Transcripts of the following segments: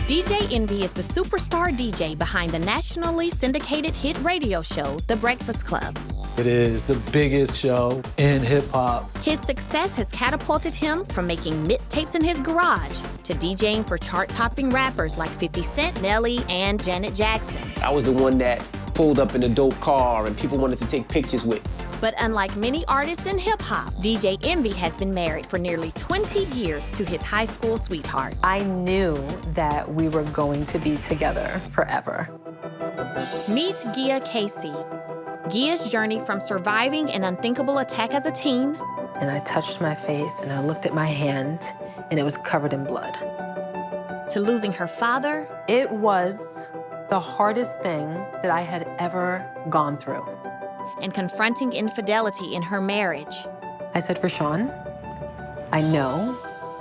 DJ Envy is the superstar DJ behind the nationally syndicated hit radio show, The Breakfast Club. It is the biggest show in hip-hop. His success has catapulted him from making mixtapes in his garage to DJing for chart-topping rappers like 50 Cent, Nelly, and Janet Jackson. I was the one that pulled up in a dope car and people wanted to take pictures with. But unlike many artists in hip-hop, DJ Envy has been married for nearly 20 years to his high school sweetheart. I knew that we were going to be together forever. Meet Gia Casey. Gia's journey from surviving an unthinkable attack as a teen. And I touched my face and I looked at my hand and it was covered in blood. To losing her father. It was the hardest thing that I had ever gone through. And confronting infidelity in her marriage. I said, Raashaun, I know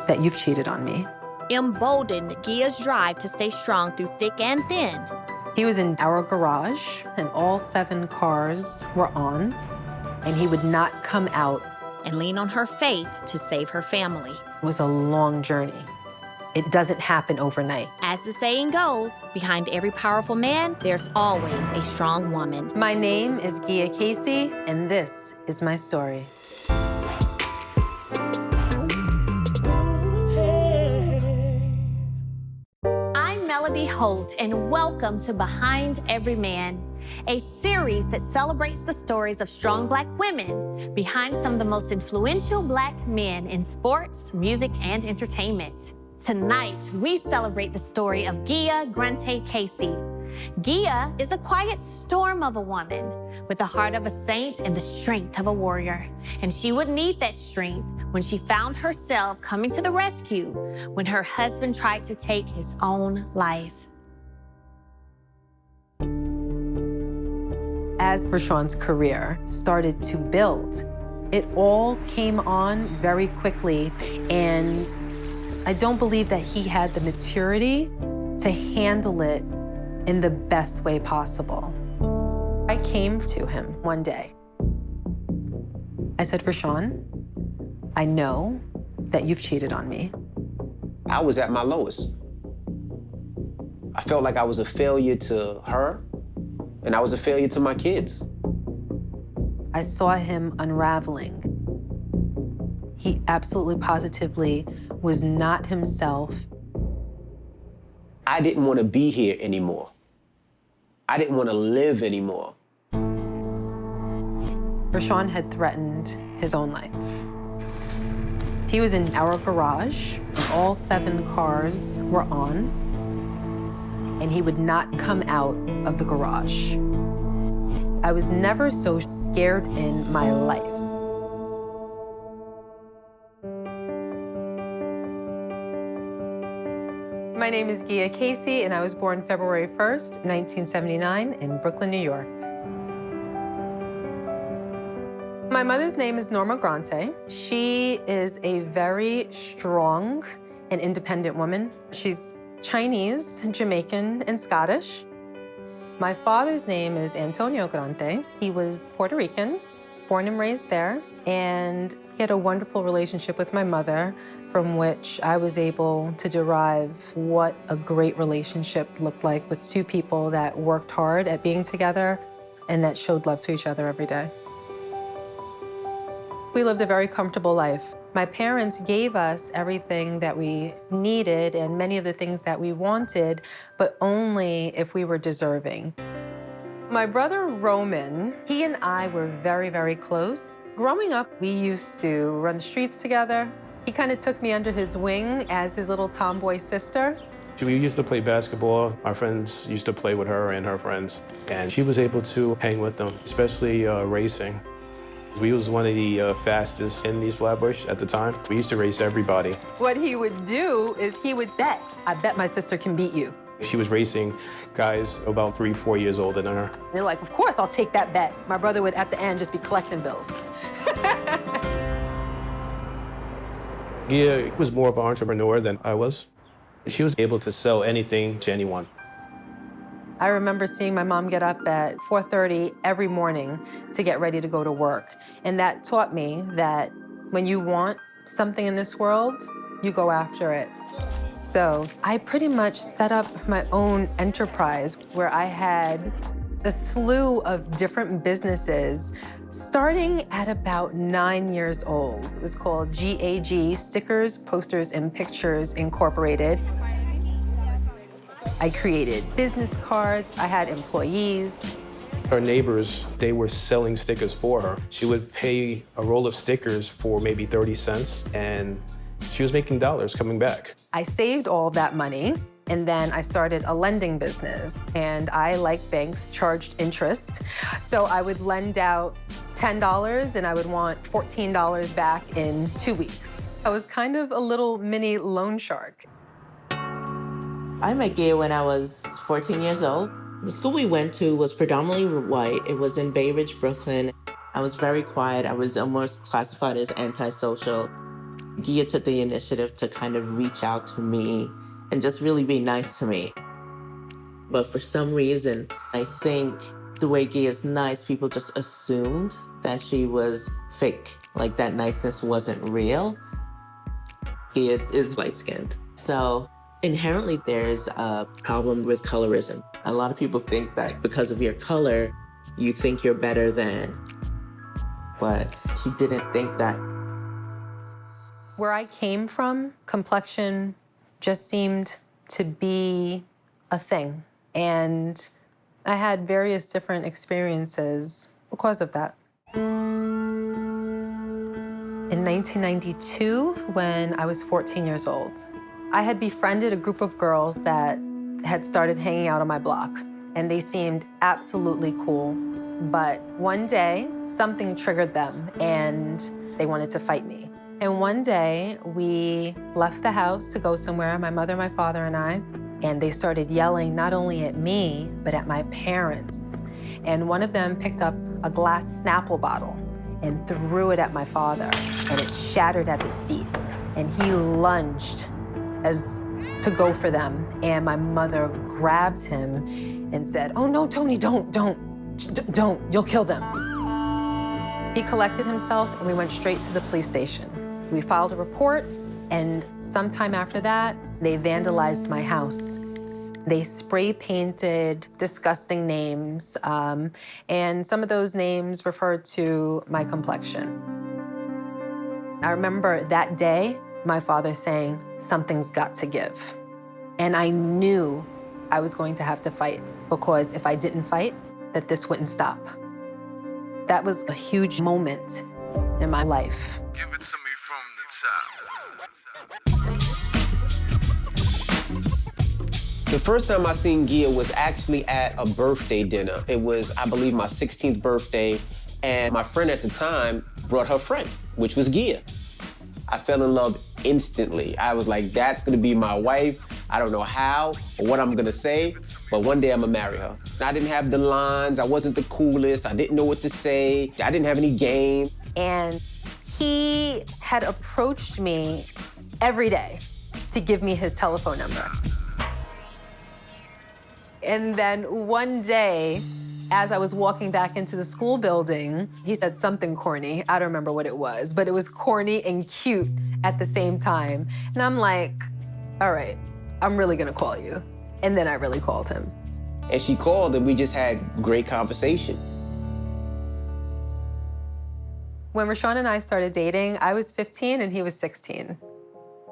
that you've cheated on me. Emboldened Gia's drive to stay strong through thick and thin. He was in our garage and all 7 cars were on, and he would not come out. And lean on her faith to save her family. It was a long journey. It doesn't happen overnight. As the saying goes, behind every powerful man, there's always a strong woman. My name is Gia Casey, and this is my story. I'm Melody Holt, and welcome to Behind Every Man, a series that celebrates the stories of strong Black women behind some of the most influential Black men in sports, music, and entertainment. Tonight, we celebrate the story of Gia Casey. Gia is a quiet storm of a woman with the heart of a saint and the strength of a warrior. And she would need that strength when she found herself coming to the rescue when her husband tried to take his own life. As Raashaun's career started to build, it all came on very quickly, and I don't believe that he had the maturity to handle it in the best way possible. I came to him one day. I said, Raashaun, I know that you've cheated on me. I was at my lowest. I felt like I was a failure to her, and I was a failure to my kids. I saw him unraveling. He absolutely positively was not himself. I didn't want to be here anymore. I didn't want to live anymore. Raashaun had threatened his own life. He was in our garage, and all 7 cars were on, and he would not come out of the garage. I was never so scared in my life. My name is Gia Casey, and I was born February 1st, 1979, in Brooklyn, New York. My mother's name is Norma Grante. She is a very strong and independent woman. She's Chinese, Jamaican, and Scottish. My father's name is Antonio Grante. He was Puerto Rican, born and raised there, and he had a wonderful relationship with my mother, from which I was able to derive what a great relationship looked like with 2 people that worked hard at being together and that showed love to each other every day. We lived a very comfortable life. My parents gave us everything that we needed and many of the things that we wanted, but only if we were deserving. My brother Roman, he and I were very, very close. Growing up, we used to run the streets together. He kind of took me under his wing as his little tomboy sister. We used to play basketball. Our friends used to play with her and her friends, and she was able to hang with them, especially racing. We was one of the fastest in East Flatbush at the time. We used to race everybody. What he would do is he would bet. I bet my sister can beat you. She was racing guys about 3, 4 years older than her. And they're like, of course I'll take that bet. My brother would, at the end, just be collecting bills. Gia was more of an entrepreneur than I was. She was able to sell anything to anyone. I remember seeing my mom get up at 4:30 every morning to get ready to go to work. And that taught me that when you want something in this world, you go after it. So I pretty much set up my own enterprise where I had a slew of different businesses starting at about 9 years old. It was called GAG, Stickers, Posters, and Pictures Incorporated. I created business cards. I had employees. Her neighbors, they were selling stickers for her. She would pay a roll of stickers for maybe 30 cents, and she was making dollars coming back. I saved all that money, and then I started a lending business. And I, like banks, charged interest. So I would lend out $10, and I would want $14 back in 2 weeks. I was kind of a little mini loan shark. I met Gia when I was 14 years old. The school we went to was predominantly white. It was in Bay Ridge, Brooklyn. I was very quiet. I was almost classified as antisocial. Gia took the initiative to kind of reach out to me and just really be nice to me. But for some reason, I think the way Gia's nice, people just assumed that she was fake, like that niceness wasn't real. Gia is light-skinned. So inherently, there's a problem with colorism. A lot of people think that because of your color, you think you're better than. But she didn't think that. Where I came from, complexion just seemed to be a thing. And I had various different experiences because of that. In 1992, when I was 14 years old, I had befriended a group of girls that had started hanging out on my block, and they seemed absolutely cool. But one day, something triggered them, and they wanted to fight me. And one day, we left the house to go somewhere, my mother, my father, and I, and they started yelling not only at me, but at my parents. And one of them picked up a glass Snapple bottle and threw it at my father, and it shattered at his feet. And he lunged as to go for them. And my mother grabbed him and said, "Oh no, Tony, don't, you'll kill them." He collected himself and we went straight to the police station. We filed a report, and sometime after that, they vandalized my house. They spray painted disgusting names, and some of those names referred to my complexion. I remember that day, my father saying, "Something's got to give." And I knew I was going to have to fight, because if I didn't fight, that this wouldn't stop. That was a huge moment in my life. Give it to me from the top. The first time I seen Gia was actually at a birthday dinner. It was, I believe, my 16th birthday, and my friend at the time brought her friend, which was Gia. I fell in love instantly. I was like, that's gonna be my wife. I don't know how or what I'm gonna say, but one day I'm gonna marry her. I didn't have the lines, I wasn't the coolest, I didn't know what to say, I didn't have any game. And he had approached me every day to give me his telephone number. And then one day, as I was walking back into the school building, he said something corny. I don't remember what it was, but it was corny and cute at the same time. And I'm like, all right, I'm really gonna call you. And then I really called him. And she called and we just had great conversation. When Raashaun and I started dating, I was 15 and he was 16.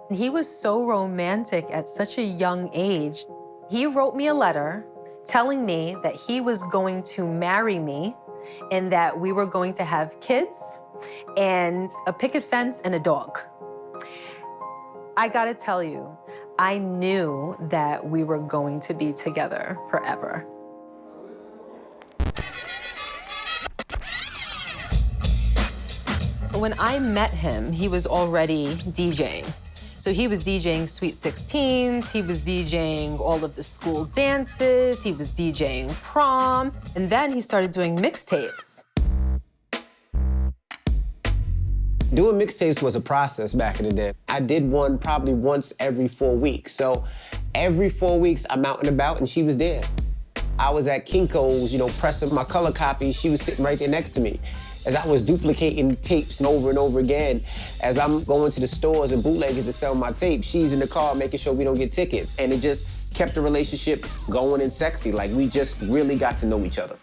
And he was so romantic at such a young age. He wrote me a letter telling me that he was going to marry me and that we were going to have kids and a picket fence and a dog. I gotta tell you, I knew that we were going to be together forever. When I met him, he was already DJing. So he was DJing Sweet 16s, he was DJing all of the school dances, he was DJing prom, and then he started doing mixtapes. Doing mixtapes was a process back in the day. I did one probably once every 4 weeks. So every 4 weeks, I'm out and about and she was there. I was at Kinko's, pressing my color copy. She was sitting right there next to me. as I was duplicating tapes over and over again, as I'm going to the stores and bootleggers to sell my tape, she's in the car making sure we don't get tickets. And it just kept the relationship going and sexy. Like, we just really got to know each other.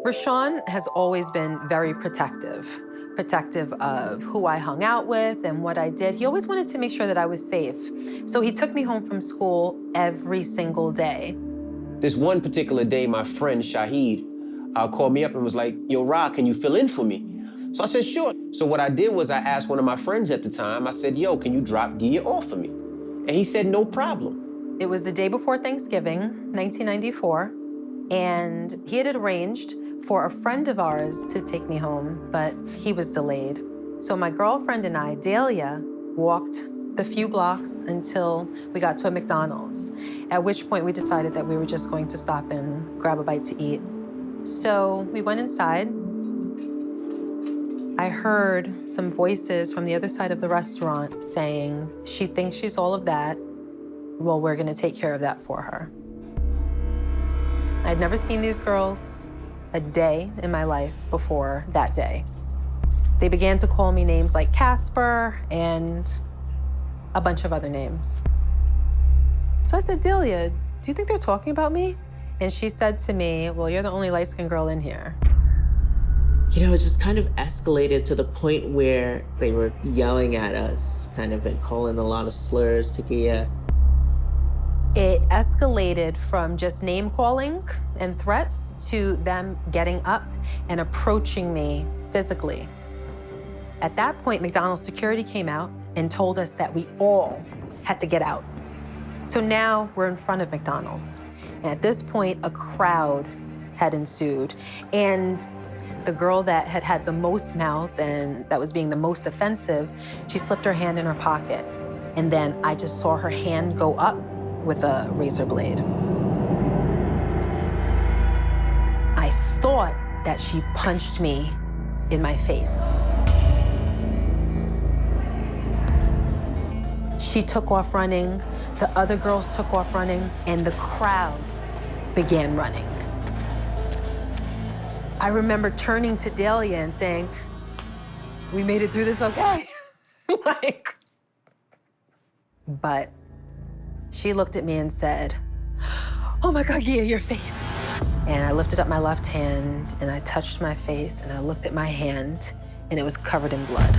Raashaun has always been very protective of who I hung out with and what I did. He always wanted to make sure that I was safe. So he took me home from school every single day. This one particular day, my friend Shahid called me up and was like, yo, Ra, can you fill in for me? So I said, sure. So what I did was I asked one of my friends at the time, I said, yo, can you drop Gia off for me? And he said, no problem. It was the day before Thanksgiving, 1994, and he had arranged for a friend of ours to take me home, but he was delayed. So my girlfriend and I, Dahlia, walked the few blocks until we got to a McDonald's, at which point we decided that we were just going to stop and grab a bite to eat. So we went inside. I heard some voices from the other side of the restaurant saying, she thinks she's all of that. Well, we're gonna take care of that for her. I'd never seen these girls a day in my life before that day. They began to call me names like Casper and a bunch of other names. So I said, Delia, do you think they're talking about me? And she said to me, well, you're the only light-skinned girl in here. You know, it just kind of escalated to the point where they were yelling at us, kind of, and calling a lot of slurs to Gia. It escalated from just name calling and threats to them getting up and approaching me physically. At that point, McDonald's security came out and told us that we all had to get out. So now we're in front of McDonald's. And at this point, a crowd had ensued. And the girl that had had the most mouth and that was being the most offensive, she slipped her hand in her pocket. And then I just saw her hand go up with a razor blade. I thought that she punched me in my face. She took off running, the other girls took off running, and the crowd began running. I remember turning to Dahlia and saying, we made it through this okay. But she looked at me and said, oh my God, Gia, your face. And I lifted up my left hand and I touched my face and I looked at my hand and it was covered in blood.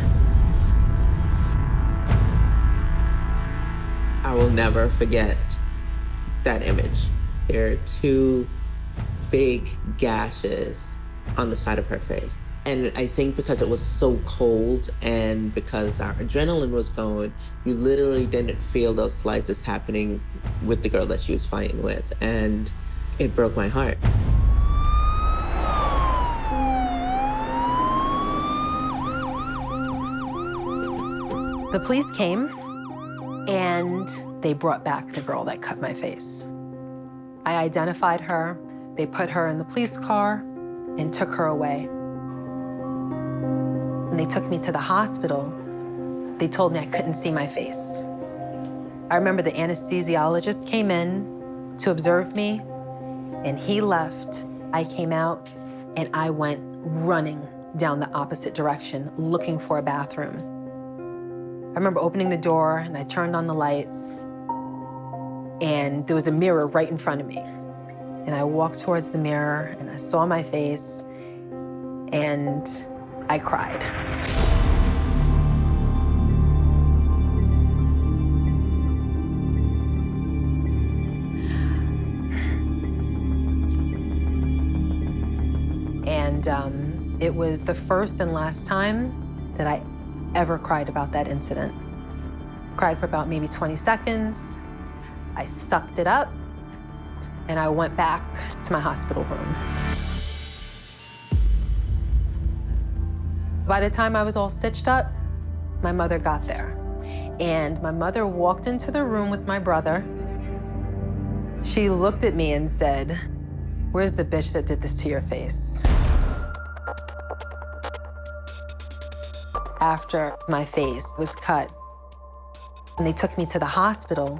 I will never forget that image. There are two big gashes on the side of her face. And I think because it was so cold and because our adrenaline was going, you literally didn't feel those slices happening with the girl that she was fighting with. And it broke my heart. The police came and they brought back the girl that cut my face. I identified her, they put her in the police car and took her away. When they took me to the hospital, they told me I couldn't see my face. I remember the anesthesiologist came in to observe me and he left. I came out and I went running down the opposite direction looking for a bathroom. I remember opening the door and I turned on the lights and there was a mirror right in front of me. And I walked towards the mirror and I saw my face and I cried. And it was the first and last time that I ever cried about that incident. Cried for about maybe 20 seconds. I sucked it up and I went back to my hospital room. By the time I was all stitched up, my mother got there. And my mother walked into the room with my brother. She looked at me and said, "Where's the bitch that did this to your face?" After my face was cut, and they took me to the hospital.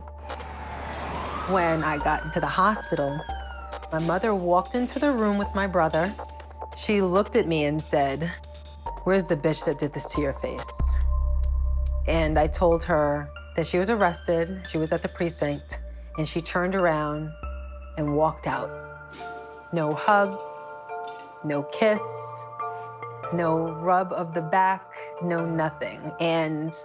When I got into the hospital, my mother walked into the room with my brother She looked at me and said, "Where's the bitch that did this to your face?" And I told her that she was arrested, she was at the precinct, and she turned around and walked out. No hug, no kiss, no rub of the back, no nothing. And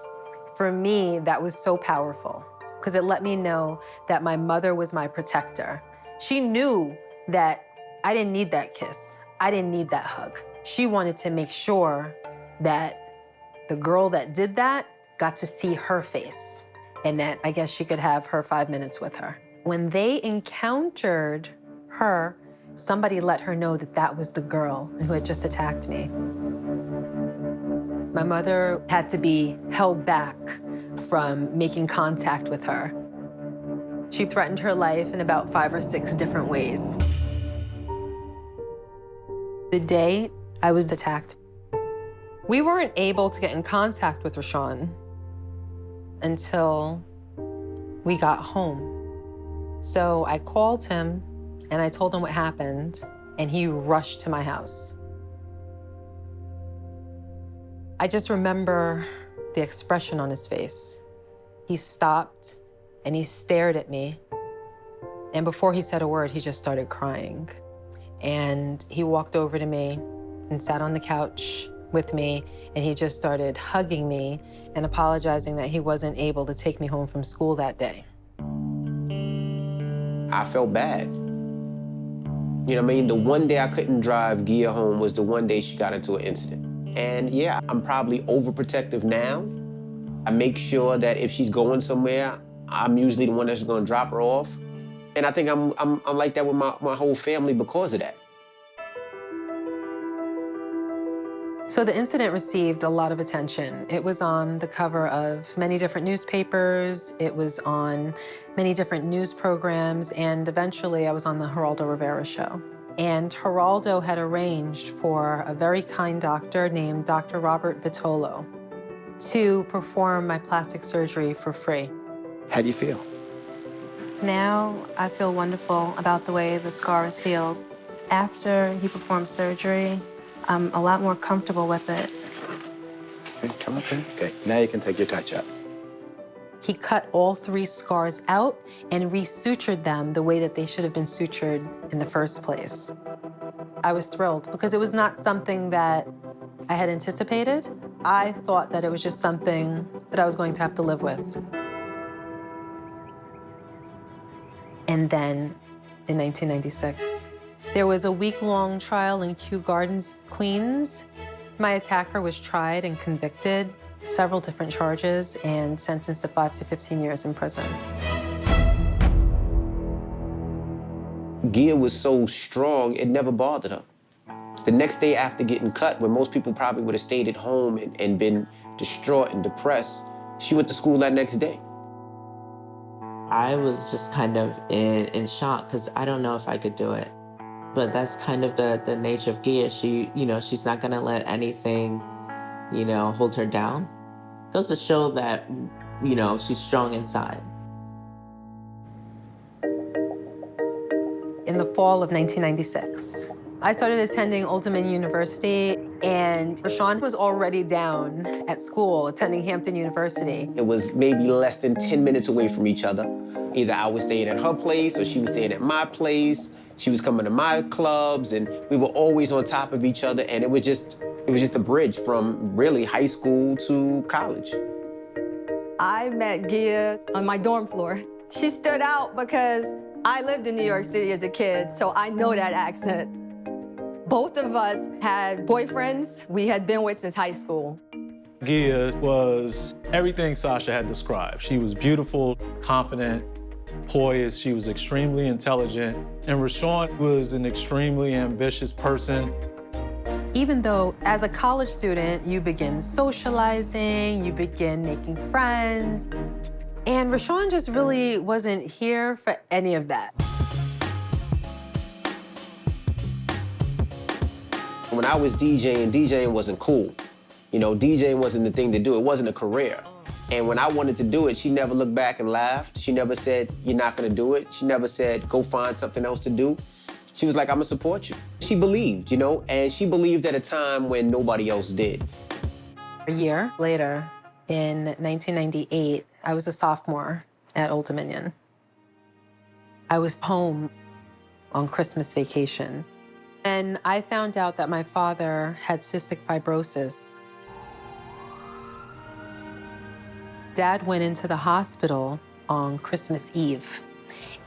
for me, that was so powerful because it let me know that my mother was my protector. She knew that I didn't need that kiss. I didn't need that hug. She wanted to make sure that the girl that did that got to see her face and that I guess she could have her 5 minutes with her. When they encountered her, somebody let her know that that was the girl who had just attacked me. My mother had to be held back from making contact with her. She threatened her life in about 5 or 6 different ways. The day I was attacked, we weren't able to get in contact with Raashaun until we got home. So I called him and I told him what happened, and he rushed to my house. I just remember the expression on his face. He stopped and he stared at me. And before he said a word, he just started crying. And he walked over to me and sat on the couch with me, and he just started hugging me and apologizing that he wasn't able to take me home from school that day. I felt bad. You know what I mean? The one day I couldn't drive Gia home was the one day she got into an incident. And yeah, I'm probably overprotective now. I make sure that if she's going somewhere, I'm usually the one that's gonna drop her off. And I think I'm like that with my whole family because of that. So the incident received a lot of attention. It was on the cover of many different newspapers. It was on many different news programs. And eventually I was on the Geraldo Rivera show. And Geraldo had arranged for a very kind doctor named Dr. Robert Vitolo to perform my plastic surgery for free. How do you feel? Now I feel wonderful about the way the scar is healed. After he performed surgery, I'm a lot more comfortable with it. Okay, come up here. Okay, now you can take your touch-up. He cut all 3 scars out and resutured them the way that they should have been sutured in the first place. I was thrilled because it was not something that I had anticipated. I thought that it was just something that I was going to have to live with. And then in 1996, there was a week-long trial in Kew Gardens, Queens. My attacker was tried and convicted, several different charges, and sentenced to 5 to 15 years in prison. Gia was so strong, it never bothered her. The next day after getting cut, when most people probably would have stayed at home and been distraught and depressed, she went to school that next day. I was just kind of in shock because I don't know if I could do it. But that's kind of the nature of Gia. She's not gonna let anything, hold her down. Goes to show that, she's strong inside. In the fall of 1996, I started attending Old Dominion University, and Raashaun was already down at school, attending Hampton University. It was maybe less than 10 minutes away from each other. Either I was staying at her place or she was staying at my place. She was coming to my clubs, and we were always on top of each other, and it was just a bridge from really high school to college. I met Gia on my dorm floor. She stood out because I lived in New York City as a kid, so I know that accent. Both of us had boyfriends we had been with since high school. Gia was everything Sasha had described. She was beautiful, confident, poised. She was extremely intelligent. And Raashaun was an extremely ambitious person. Even though as a college student, you begin socializing, you begin making friends, and Raashaun just really wasn't here for any of that. When I was DJing wasn't cool. DJing wasn't the thing to do. It wasn't a career. And when I wanted to do it, she never looked back and laughed. She never said, "You're not gonna do it." She never said, "Go find something else to do." She was like, I'm gonna support you. She believed, you know, and she believed at a time when nobody else did. A year later, in 1998, I was a sophomore at Old Dominion. I was home on Christmas vacation, and I found out that my father had cystic fibrosis. Dad went into the hospital on Christmas Eve,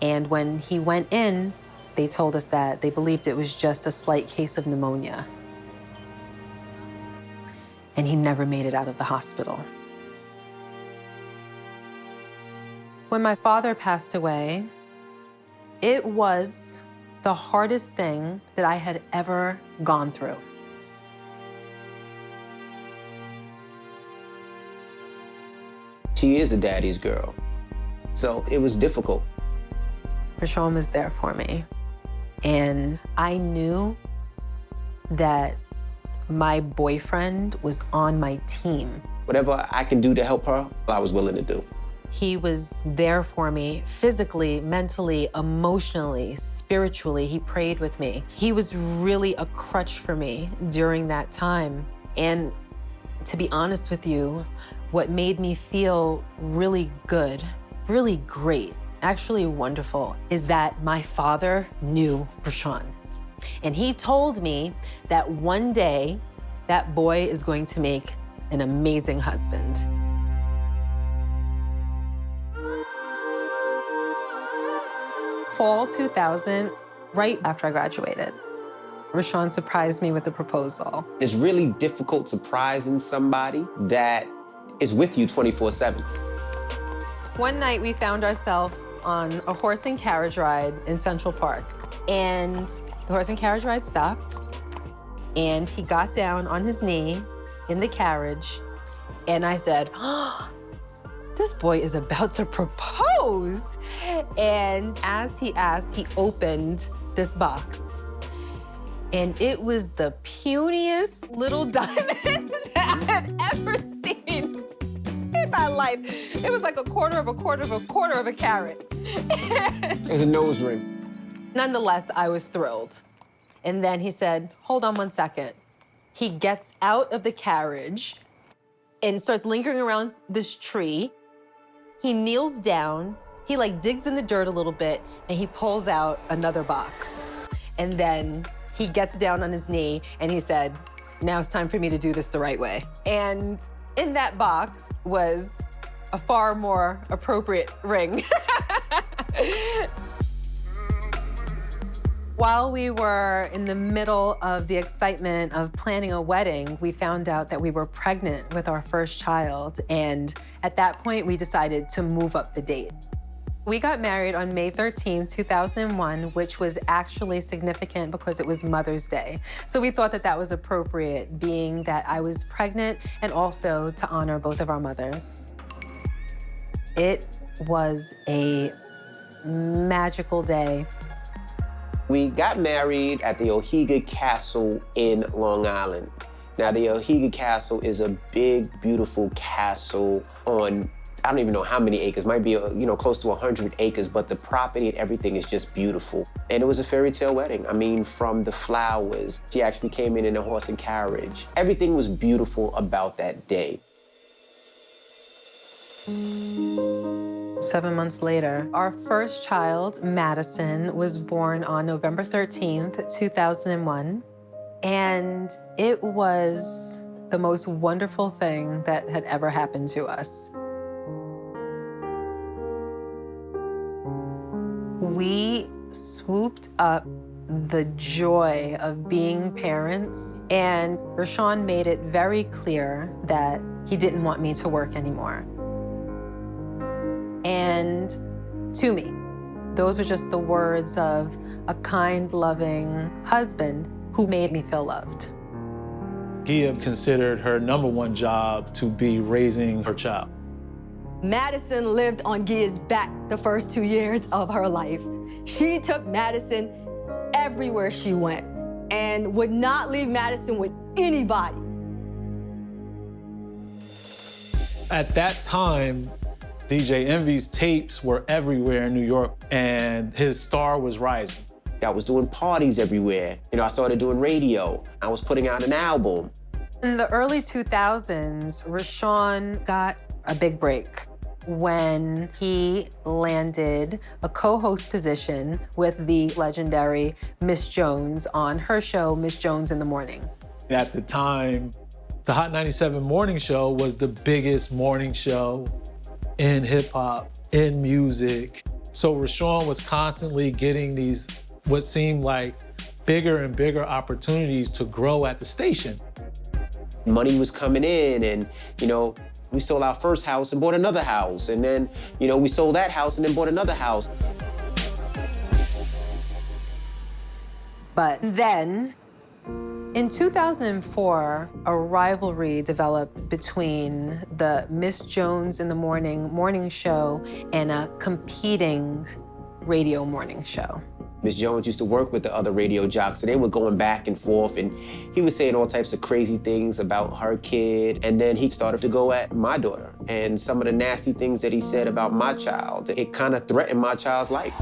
and when he went in, they told us that they believed it was just a slight case of pneumonia. And he never made it out of the hospital. When my father passed away, it was the hardest thing that I had ever gone through. She is a daddy's girl, so it was difficult. Raashaun was there for me. And I knew that my boyfriend was on my team. Whatever I can do to help her, I was willing to do. He was there for me physically, mentally, emotionally, spiritually. He prayed with me. He was really a crutch for me during that time. And to be honest with you, what made me feel really good, really great, actually wonderful, is that my father knew Raashaun. And he told me that one day that boy is going to make an amazing husband. Fall 2000, right after I graduated, Raashaun surprised me with a proposal. It's really difficult surprising somebody that is with you 24/7. One night we found ourselves on a horse and carriage ride in Central Park. And the horse and carriage ride stopped, and he got down on his knee in the carriage, and I said, oh, this boy is about to propose. And as he asked, he opened this box. And it was the puniest little diamond that I had ever seen in my life. It was like a quarter of a quarter of a quarter of a carat. It was a nose ring. Nonetheless, I was thrilled. And then he said, hold on one second. He gets out of the carriage and starts lingering around this tree. He kneels down, he like digs in the dirt a little bit, and he pulls out another box. And then he gets down on his knee and he said, now it's time for me to do this the right way. And in that box was a far more appropriate ring. While we were in the middle of the excitement of planning a wedding, we found out that we were pregnant with our first child. And at that point, we decided to move up the date. We got married on May 13, 2001, which was actually significant because it was Mother's Day. So we thought that that was appropriate, being that I was pregnant and also to honor both of our mothers. It was a magical day. We got married at the Ohiga Castle in Long Island. Now, the Ohiga Castle is a big, beautiful castle on, I don't even know how many acres, might be, close to 100 acres, but the property and everything is just beautiful. And it was a fairy tale wedding. I mean, from the flowers, she actually came in a horse and carriage. Everything was beautiful about that day. 7 months later, our first child, Madison, was born on November 13th, 2001. And it was the most wonderful thing that had ever happened to us. We swooped up the joy of being parents, and Raashaun made it very clear that he didn't want me to work anymore. And to me, those were just the words of a kind, loving husband who made me feel loved. Gia considered her #1 job to be raising her child. Madison lived on Gia's back the first 2 years of her life. She took Madison everywhere she went and would not leave Madison with anybody. At that time, DJ Envy's tapes were everywhere in New York, and his star was rising. I was doing parties everywhere. You know, I started doing radio. I was putting out an album. In the early 2000s, Raashaun got a big break when he landed a co-host position with the legendary Miss Jones on her show, Miss Jones in the Morning. At the time, the Hot 97 morning show was the biggest morning show in hip hop, in music. So Raashaun was constantly getting these, what seemed like bigger and bigger opportunities to grow at the station. Money was coming in and, you know, we sold our first house and bought another house. And then, you know, we sold that house and then bought another house. But then, in 2004, a rivalry developed between the Miss Jones in the morning show and a competing radio morning show. Miss Jones used to work with the other radio jocks, and they were going back and forth, and he was saying all types of crazy things about her kid. And then he started to go at my daughter, and some of the nasty things that he said about my child, it kind of threatened my child's life.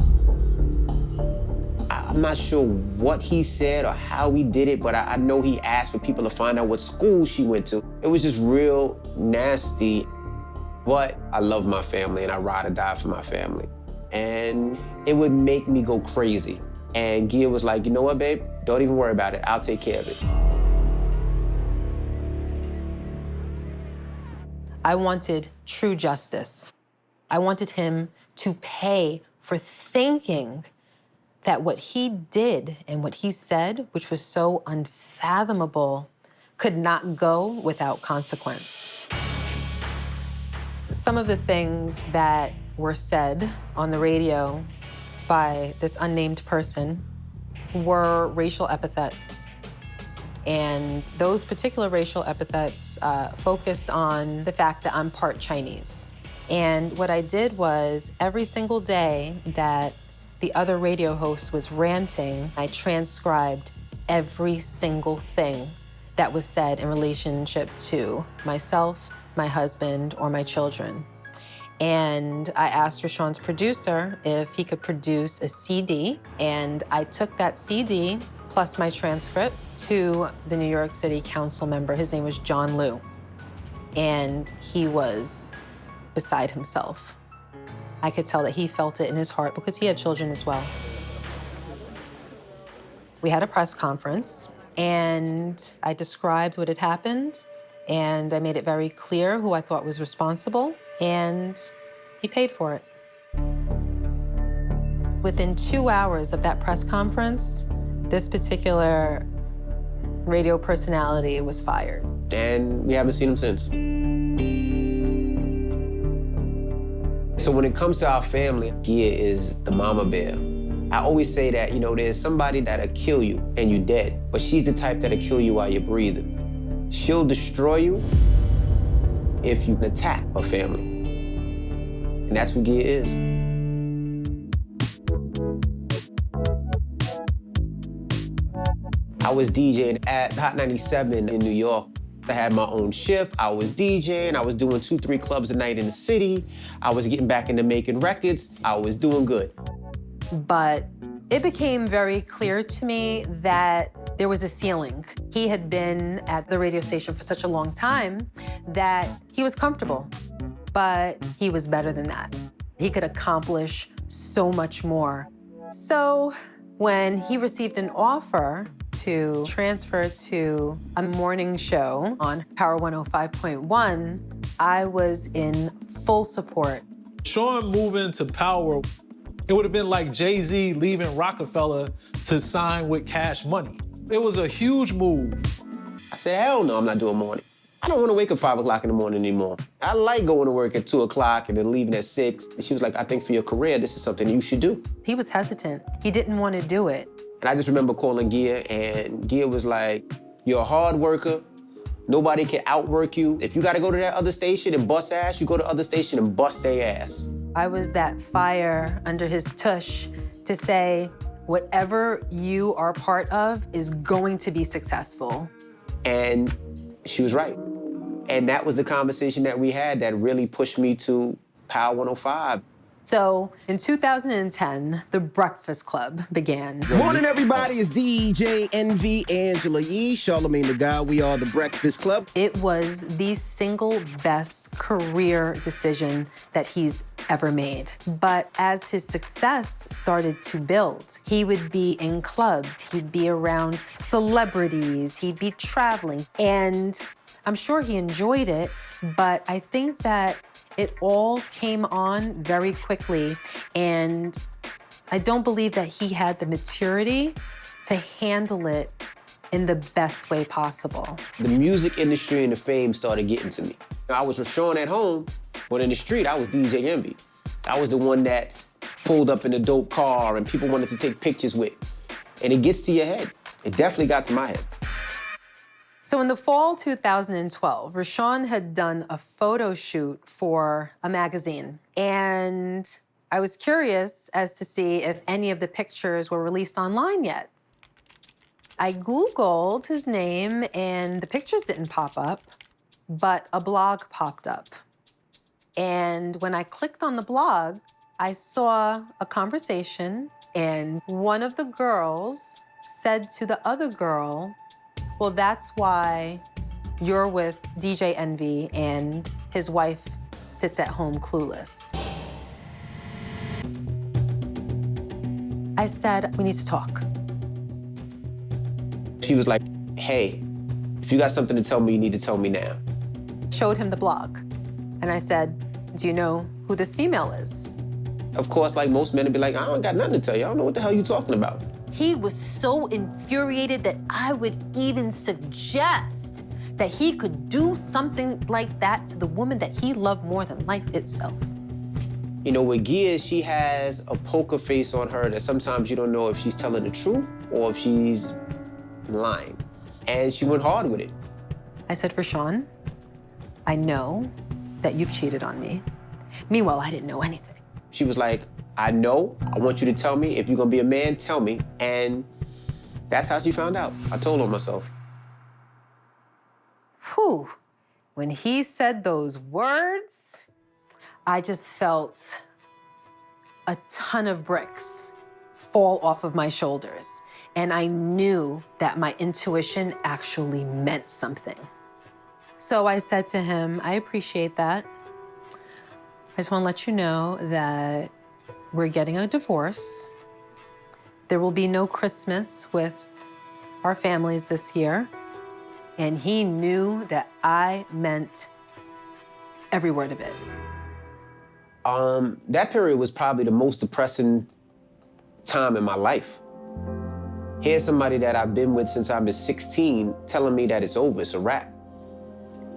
I'm not sure what he said or how he did it, but I know he asked for people to find out what school she went to. It was just real nasty. But I love my family, and I ride or die for my family. And it would make me go crazy. And Gia was like, you know what, babe? Don't even worry about it. I'll take care of it. I wanted true justice. I wanted him to pay for thinking that what he did and what he said, which was so unfathomable, could not go without consequence. Some of the things that were said on the radio by this unnamed person were racial epithets. And those particular racial epithets focused on the fact that I'm part Chinese. And what I did was every single day that the other radio host was ranting, I transcribed every single thing that was said in relationship to myself, my husband, or my children. And I asked Raashaun's producer if he could produce a CD, and I took that CD plus my transcript to the New York City council member. His name was John Liu, and he was beside himself. I could tell that he felt it in his heart because he had children as well. We had a press conference, and I described what had happened, and I made it very clear who I thought was responsible, and he paid for it. Within 2 hours of that press conference, this particular radio personality was fired. And we haven't seen him since. So when it comes to our family, Gia is the mama bear. I always say that, you know, there's somebody that'll kill you and you're dead, but she's the type that'll kill you while you're breathing. She'll destroy you if you attack a family. And that's who Gia is. I was DJing at Hot 97 in New York. I had my own shift. I was DJing. I was doing 2-3 clubs a night in the city. I was getting back into making records. I was doing good. But it became very clear to me that there was a ceiling. He had been at the radio station for such a long time that he was comfortable, but he was better than that. He could accomplish so much more. So when he received an offer to transfer to a morning show on Power 105.1, I was in full support. Sean moving to Power, it would have been like Jay-Z leaving Rockefeller to sign with Cash Money. It was a huge move. I said, hell no, I'm not doing morning. I don't want to wake up 5 o'clock in the morning anymore. I like going to work at 2 o'clock and then leaving at 6. And she was like, I think for your career, this is something you should do. He was hesitant. He didn't want to do it. And I just remember calling Gia, and Gia was like, you're a hard worker. Nobody can outwork you. If you got to go to that other station and bust ass, you go to the other station and bust their ass. I was that fire under his tush to say, whatever you are part of is going to be successful. And she was right. And that was the conversation that we had that really pushed me to Power 105. So in 2010, The Breakfast Club began. Morning, everybody. It's DJ Envy, Angela Yee, Charlamagne the God. We are The Breakfast Club. It was the single best career decision that he's ever made. But as his success started to build, he would be in clubs, he'd be around celebrities, he'd be traveling. And I'm sure he enjoyed it, but I think that it all came on very quickly, and I don't believe that he had the maturity to handle it in the best way possible. The music industry and the fame started getting to me. I was Raashaun at home, but in the street, I was DJ Envy. I was the one that pulled up in a dope car and people wanted to take pictures with. And it gets to your head. It definitely got to my head. So in the fall 2012, Raashaun had done a photo shoot for a magazine. And I was curious as to see if any of the pictures were released online yet. I Googled his name and the pictures didn't pop up, but a blog popped up. And when I clicked on the blog, I saw a conversation, and one of the girls said to the other girl, well, that's why you're with DJ Envy and his wife sits at home clueless. I said, we need to talk. She was like, hey, if you got something to tell me, you need to tell me now. Showed him the blog. And I said, do you know who this female is? Of course, like most men would be like, I don't got nothing to tell you. I don't know what the hell you're talking about. He was so infuriated that I would even suggest that he could do something like that to the woman that he loved more than life itself. You know, with Gia, she has a poker face on her that sometimes you don't know if she's telling the truth or if she's lying. And she went hard with it. I said, Raashaun, I know that you've cheated on me. Meanwhile, I didn't know anything. She was like, I know, I want you to tell me. If you're gonna be a man, tell me. And that's how she found out. I told on myself. Whew. When he said those words, I just felt a ton of bricks fall off of my shoulders. And I knew that my intuition actually meant something. So I said to him, I appreciate that. I just want to let you know that we're getting a divorce. There will be no Christmas with our families this year. And he knew that I meant every word of it. That period was probably the most depressing time in my life. Here's somebody that I've been with since I was 16 telling me that it's over, it's a wrap.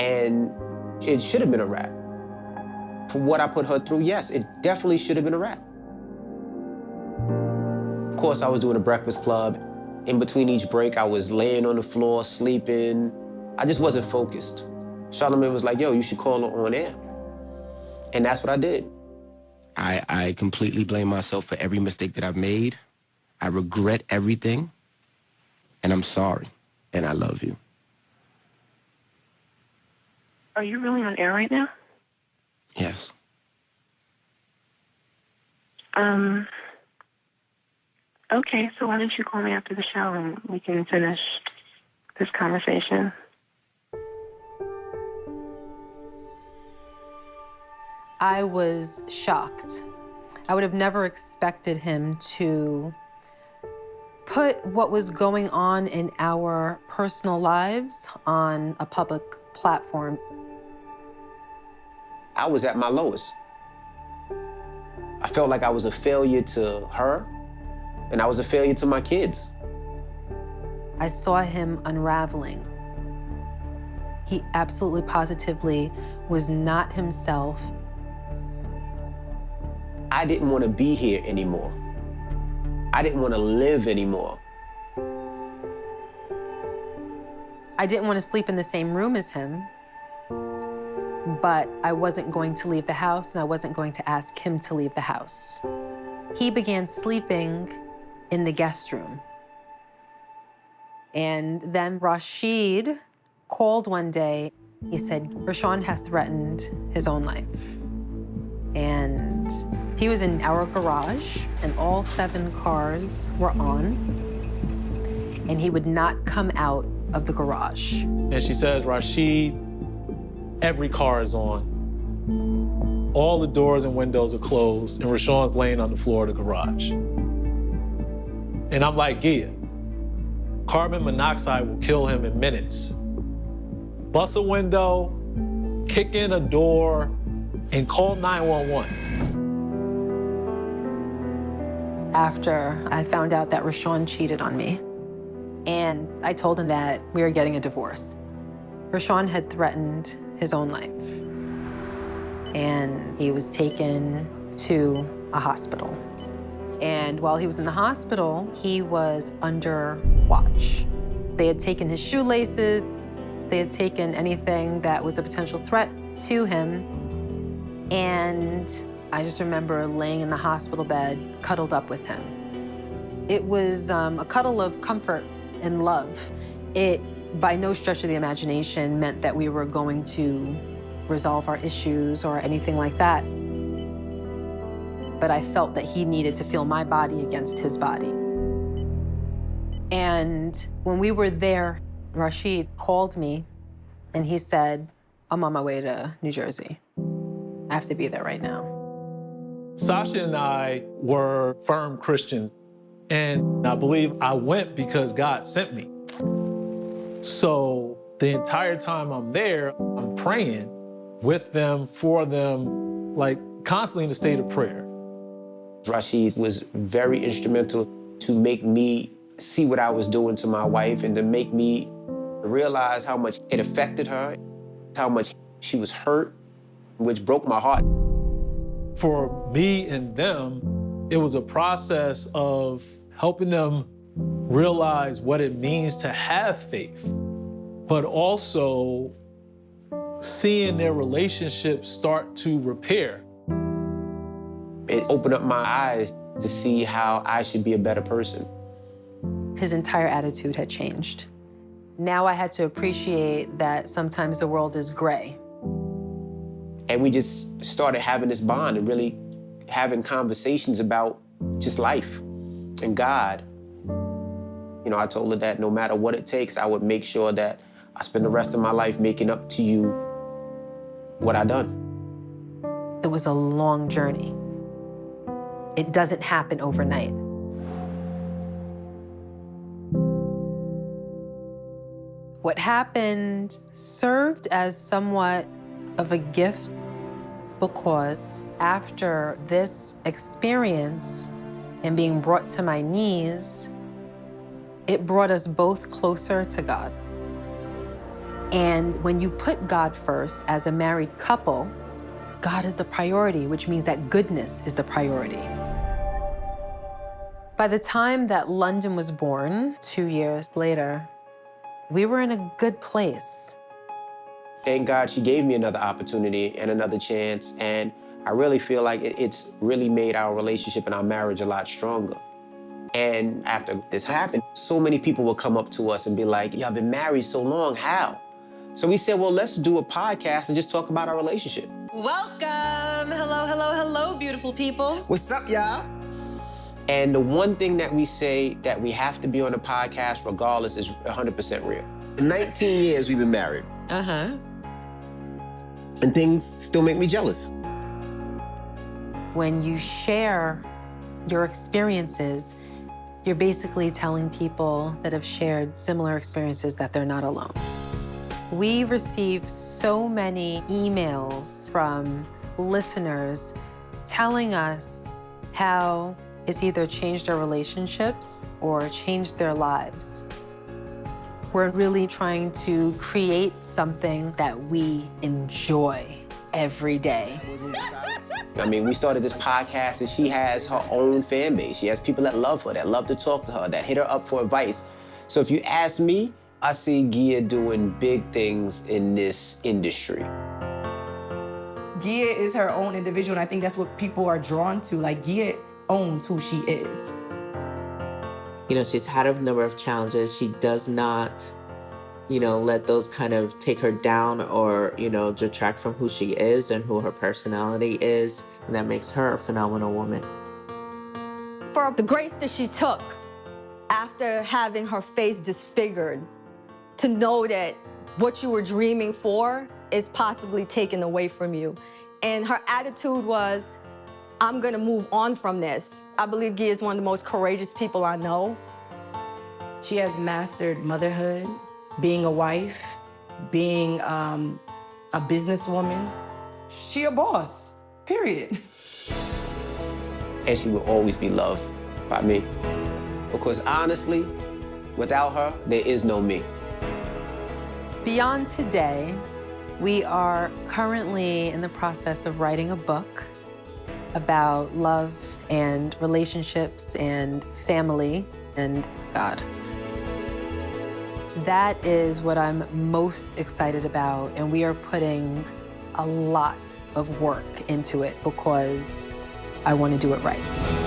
And it should have been a wrap. For what I put her through, yes, it definitely should have been a wrap. Of course, I was doing a Breakfast Club. In between each break, I was laying on the floor, sleeping. I just wasn't focused. Charlamagne was like, yo, you should call her on air. And that's what I did. I completely blame myself for every mistake that I've made. I regret everything, and I'm sorry, and I love you. Are you really on air right now? Yes. Okay, so why don't you call me after the show and we can finish this conversation? I was shocked. I would have never expected him to put what was going on in our personal lives on a public platform. I was at my lowest. I felt like I was a failure to her, and I was a failure to my kids. I saw him unraveling. He absolutely positively was not himself. I didn't want to be here anymore. I didn't want to live anymore. I didn't want to sleep in the same room as him, but I wasn't going to leave the house, and I wasn't going to ask him to leave the house. He began sleeping in the guest room. And then Rashid called one day. He said, Raashaun has threatened his own life. And He was in our garage, and all 7 cars were on, and he would not come out of the garage. And she says, Rashid, every car is on. All the doors and windows are closed, and Raashaun's laying on the floor of the garage. And I'm like, Gia, carbon monoxide will kill him in minutes. Bust a window, kick in a door, and call 911. After I found out that Raashaun cheated on me, and I told him that we were getting a divorce. Raashaun had threatened his own life, and he was taken to a hospital. And while he was in the hospital, he was under watch. They had taken his shoelaces, they had taken anything that was a potential threat to him, and I just remember laying in the hospital bed, cuddled up with him. It was a cuddle of comfort and love. It, by no stretch of the imagination, meant that we were going to resolve our issues or anything like that. But I felt that he needed to feel my body against his body. And when we were there, Rashid called me and he said, I'm on my way to New Jersey. I have to be there right now. Sasha and I were firm Christians, and I believe I went because God sent me. So the entire time I'm there, I'm praying with them, for them, like constantly in a state of prayer. Rashid was very instrumental to make me see what I was doing to my wife and to make me realize how much it affected her, how much she was hurt, which broke my heart. For me and them, it was a process of helping them realize what it means to have faith, but also seeing their relationship start to repair. It opened up my eyes to see how I should be a better person. His entire attitude had changed. Now I had to appreciate that sometimes the world is gray. And we just started having this bond and really having conversations about just life and God. You know, I told her that no matter what it takes, I would make sure that I spend the rest of my life making up to you what I done. It was a long journey. It doesn't happen overnight. What happened served as somewhat of a gift because after this experience and being brought to my knees, it brought us both closer to God. And when you put God first as a married couple, God is the priority, which means that goodness is the priority. By the time that London was born, 2 years later, we were in a good place. Thank God she gave me another opportunity and another chance, and I really feel like it's really made our relationship and our marriage a lot stronger. And after this happened, so many people will come up to us and be like, y'all been married so long, how? So we said, well, let's do a podcast and just talk about our relationship. Welcome. Hello, hello, hello, beautiful people. What's up, y'all? And the one thing that we say that we have to be on the podcast regardless is 100% real. 19 years we've been married. Uh-huh. And things still make me jealous. When you share your experiences, you're basically telling people that have shared similar experiences that they're not alone. We receive so many emails from listeners telling us how it's either changed their relationships or changed their lives. We're really trying to create something that we enjoy every day. I mean, we started this podcast and she has her own fan base. She has people that love her, that love to talk to her, that hit her up for advice. So if you ask me, I see Gia doing big things in this industry. Gia is her own individual, and I think that's what people are drawn to. Like, Gia owns who she is. You know, she's had a number of challenges. She does not, you know, let those kind of take her down or, you know, detract from who she is and who her personality is. and that makes her a phenomenal woman. For the grace that she took after having her face disfigured, to know that what you were dreaming for is possibly taken away from you. And her attitude was, I'm gonna move on from this. I believe Gia is one of the most courageous people I know. She has mastered motherhood, being a wife, being a businesswoman. She a boss, period. And she will always be loved by me. Because honestly, without her, there is no me. Beyond today, we are currently in the process of writing a book about love and relationships and family and God. That is what I'm most excited about, and we are putting a lot of work into it because I want to do it right.